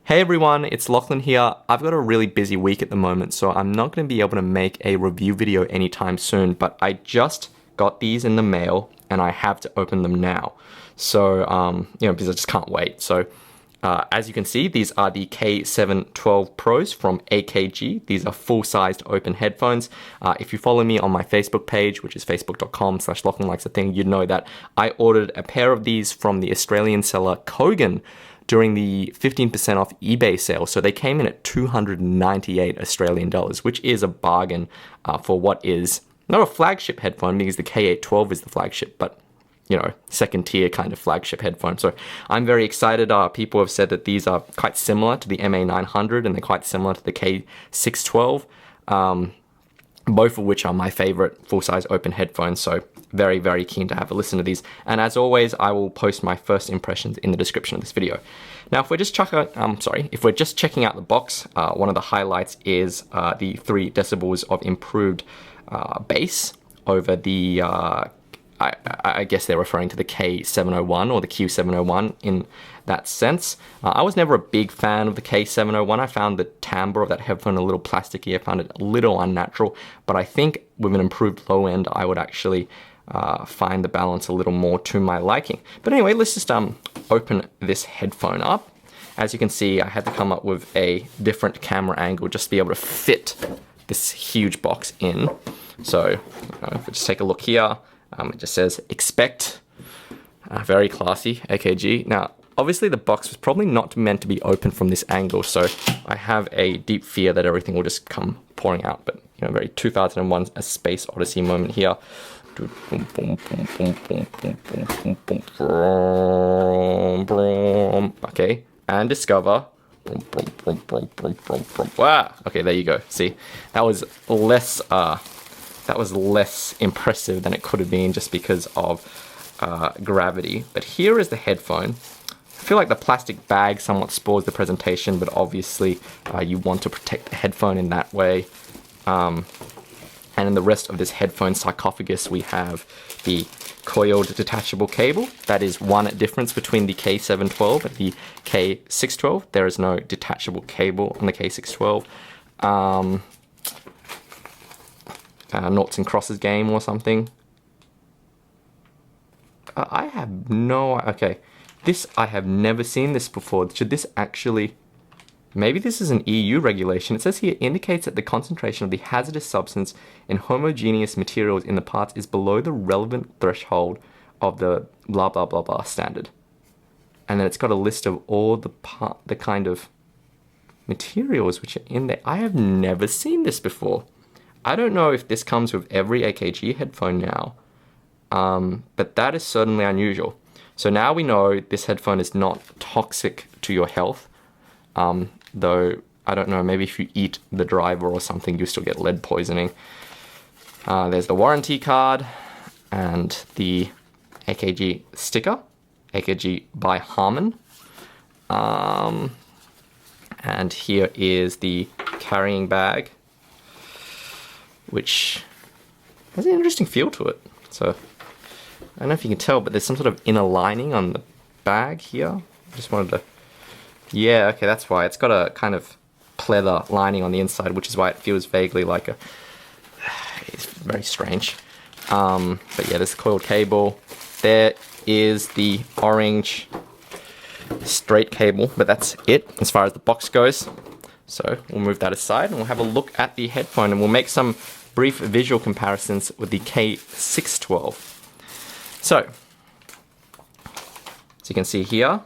Hey everyone, it's Lachlan here. I've got a really busy week at the moment, so I'm not going to be able to make a review video anytime soon, but I just got these in the mail and I have to open them now. So, because I just can't wait. So, as you can see, these are the K712 Pros from AKG. These are full-sized open headphones. If you follow me on my Facebook page, which is facebook.com/LachlanLikesAthing, you'd know that I ordered a pair of these from the Australian seller Kogan during the 15% off eBay sale. So they came in at 298 Australian dollars, which is a bargain for what is not a flagship headphone, because the K812 is the flagship, but second tier kind of flagship headphone. So I'm very excited. People have said that these are quite similar to the MA900 and they're quite similar to the K612. Both of which are my favorite full-size open headphones, so very, very keen to have a listen to these. And as always, I will post my first impressions in the description of this video. Now, if we're just checking out the box, one of the highlights is the 3 decibels of improved bass over the I guess they're referring to the K701 or the Q701 in that sense. I was never a big fan of the K701. I found the timbre of that headphone a little plasticky. I found it a little unnatural, but I think with an improved low end, I would actually find the balance a little more to my liking. But anyway, let's just open this headphone up. As you can see, I had to come up with a different camera angle just to be able to fit this huge box in. So if we just take a look here, it just says expect, very classy, AKG. Now, obviously the box was probably not meant to be open from this angle, so I have a deep fear that everything will just come pouring out, but very 2001 A Space Odyssey moment here. Okay, and discover. Wow, okay, there you go. See, that was less impressive than it could have been just because of gravity. But here is the headphone. I feel like the plastic bag somewhat spoils the presentation, but obviously you want to protect the headphone in that way. And in the rest of this headphone sarcophagus, we have the coiled detachable cable. That is one difference between the K712 and the K612. There is no detachable cable on the K612. Noughts and crosses game or something. I have no... Okay, this, I have never seen this before. Should this actually... Maybe this is an EU regulation. It says here, indicates that the concentration of the hazardous substance in homogeneous materials in the parts is below the relevant threshold of the blah blah blah blah standard. And then it's got a list of all the kind of materials which are in there. I have never seen this before. I don't know if this comes with every AKG headphone now, but that is certainly unusual. So now we know this headphone is not toxic to your health, though I don't know, maybe if you eat the driver or something, you still get lead poisoning. There's the warranty card and the AKG sticker, AKG by Harman. And here is the carrying bag, which has an interesting feel to it. So I don't know if you can tell, but there's some sort of inner lining on the bag here. I just wanted to... Yeah, okay, that's why. It's got a kind of pleather lining on the inside, which is why it feels vaguely like a... It's very strange. But yeah, there's the coiled cable. There is the orange straight cable, but that's it as far as the box goes. So we'll move that aside and we'll have a look at the headphone and we'll make some brief visual comparisons with the K612. So, as you can see here,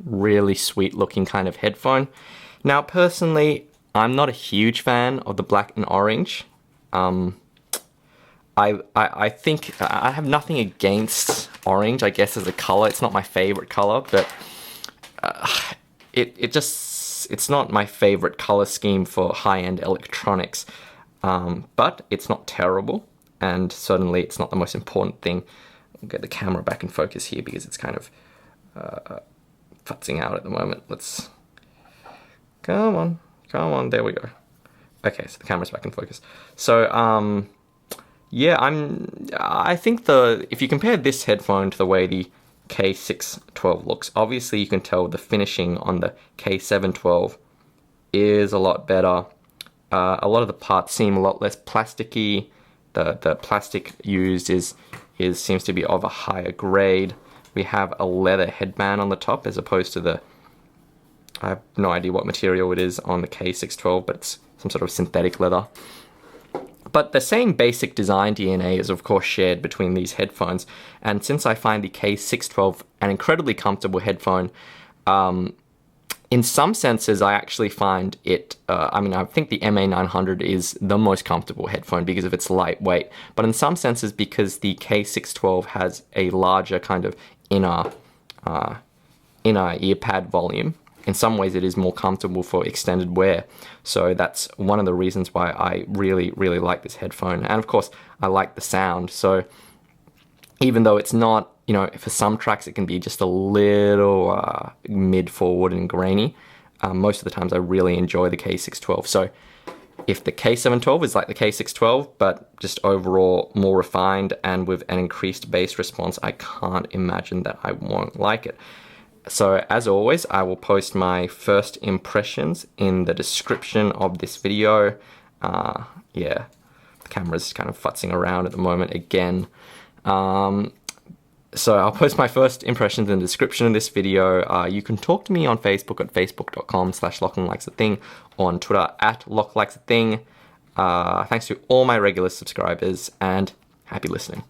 really sweet looking kind of headphone. Now, personally, I'm not a huge fan of the black and orange. I think I have nothing against orange, I guess, as a color. It's not my favorite color, but it's not my favorite color scheme for high-end electronics. But it's not terrible, and certainly it's not the most important thing. I'll get the camera back in focus here because it's kind of futzing out at the moment. Let's... Come on, there we go. Okay, so the camera's back in focus. So, yeah, I think if you compare this headphone to the way the K612 looks. Obviously, you can tell the finishing on the K712 is a lot better. A lot of the parts seem a lot less plasticky. The plastic used seems to be of a higher grade. We have a leather headband on the top as opposed to the, I have no idea what material it is on the K612, but it's some sort of synthetic leather. But the same basic design DNA is of course shared between these headphones, and since I find the K612 an incredibly comfortable headphone, in some senses I actually find it, I think the MA900 is the most comfortable headphone because of its lightweight, but in some senses because the K612 has a larger kind of inner ear pad volume, in some ways it is more comfortable for extended wear. So that's one of the reasons why I really, really like this headphone. And of course, I like the sound. So even though it's not, for some tracks it can be just a little mid-forward and grainy, most of the times I really enjoy the K612. So if the K712 is like the K612, but just overall more refined and with an increased bass response, I can't imagine that I won't like it. So as always, I will post my first impressions in the description of this video. Yeah, the camera's kind of futzing around at the moment again. So I'll post my first impressions in the description of this video. You can talk to me on Facebook at facebook.com/LachlanLikesAthing, on Twitter at LachLikesAthing. Thanks to all my regular subscribers, and happy listening.